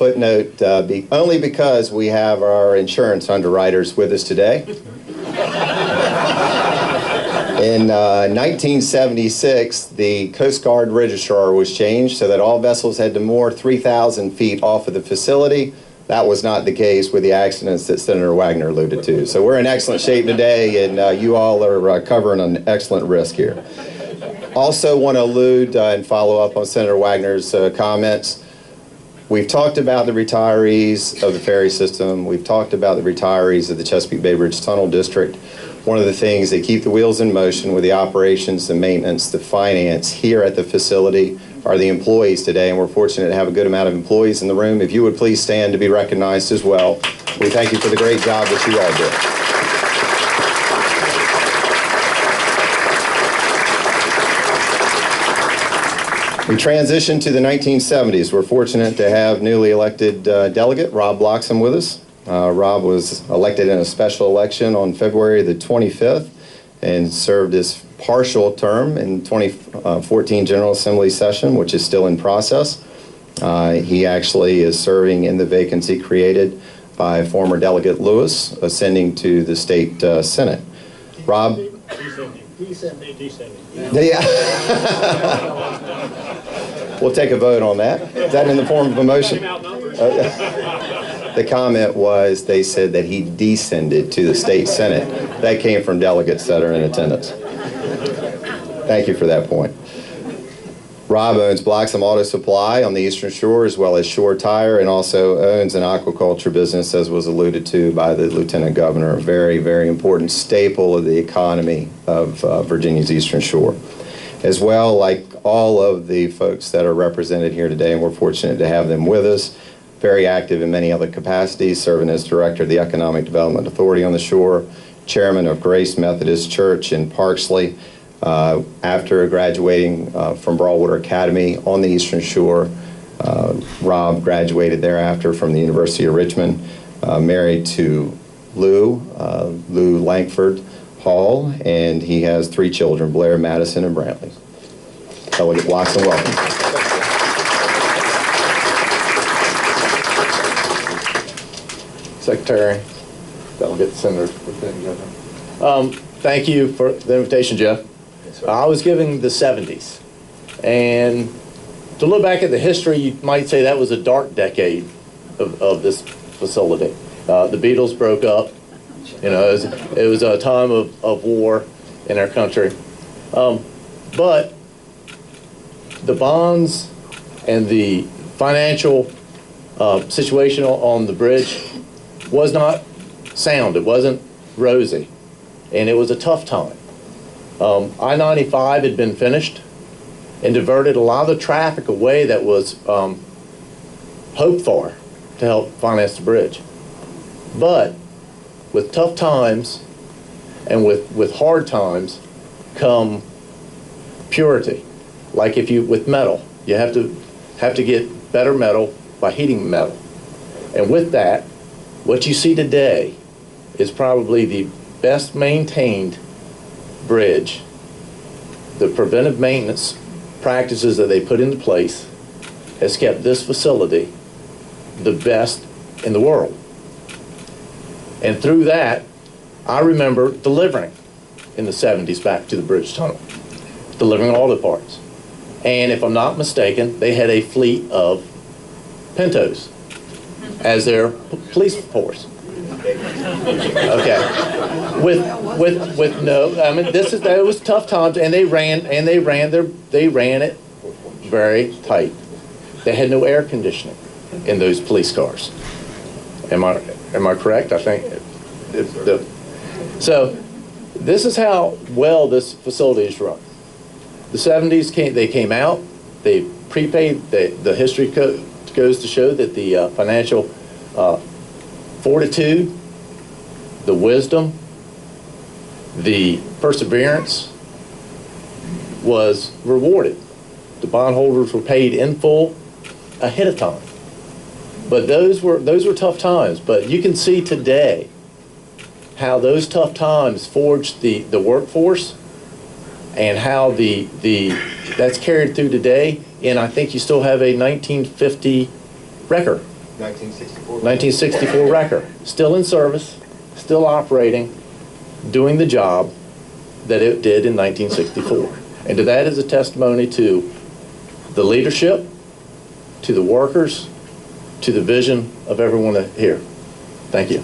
footnote only because we have our insurance underwriters with us today. In 1976, the Coast Guard registrar was changed so that all vessels had to moor 3,000 feet off of the facility. That was not the case with the accidents that Senator Wagner alluded to. So we're in excellent shape today, and you all are covering an excellent risk here. Also want to allude and follow up on Senator Wagner's comments. We've talked about the retirees of the ferry system. We've talked about the retirees of the Chesapeake Bay Bridge Tunnel District. One of the things that keep the wheels in motion with the operations, the maintenance, the finance here at the facility are the employees today, and we're fortunate to have a good amount of employees in the room. If you would please stand to be recognized as well. We thank you for the great job that you all do. We transition to the 1970s. We're fortunate to have newly elected Delegate Rob Bloxom with us. Rob was elected in a special election on February the 25th and served his partial term in 2014 General Assembly session, which is still in process. He actually is serving in the vacancy created by former Delegate Lewis, ascending to the state Senate. Rob? Yeah. We'll take a vote on that. Is that in the form of a motion? The comment was, they said that he descended to the state Senate. That came from delegates that are in attendance. Thank you for that point. Rob owns Bloxom Auto Supply on the Eastern Shore, as well as Shore Tire, and also owns an aquaculture business, as was alluded to by the Lieutenant Governor, a very, very important staple of the economy of Virginia's Eastern Shore. As well, like all of the folks that are represented here today, and we're fortunate to have them with us, very active in many other capacities, serving as Director of the Economic Development Authority on the Shore, Chairman of Grace Methodist Church in Parksley. After graduating from Broadwater Academy on the Eastern Shore, Rob graduated thereafter from the University of Richmond, married to Lou Langford Hall, and he has 3 children, Blair, Madison, and Brantley. Delegate Bloxom, welcome. Secretary, Delegate, Senator, thank you for the invitation, Jeff. I was giving the 70s, and to look back at the history, you might say that was a dark decade of this facility. The Beatles broke up. You know, it was a time of war in our country. But the bonds and the financial situation on the bridge was not sound. It wasn't rosy, and it was a tough time. I-95 had been finished and diverted a lot of the traffic away that was hoped for to help finance the bridge. But with tough times and with hard times come purity. Like with metal, you have to get better metal by heating metal. And with that, what you see today is probably the best maintained bridge. The preventive maintenance practices that they put into place has kept this facility the best in the world. And through that, I remember delivering in the 70s back to the bridge tunnel, delivering all the parts. And if I'm not mistaken, they had a fleet of Pintos as their police force. Okay, with no, I mean, that was tough times, and they ran it very tight. They had no air conditioning in those police cars. Am I correct? I think. So this is how well this facility is run. The 70s came out. They prepaid. The history goes to show that the financial fortitude, the wisdom, the perseverance was rewarded. The bondholders were paid in full ahead of time. But those were tough times. But you can see today how those tough times forged the workforce, and how that's carried through today. And I think you still have a 1950 record 1964 wrecker, still in service, still operating, doing the job that it did in 1964. And to that is a testimony to the leadership, to the workers, to the vision of everyone here. Thank you.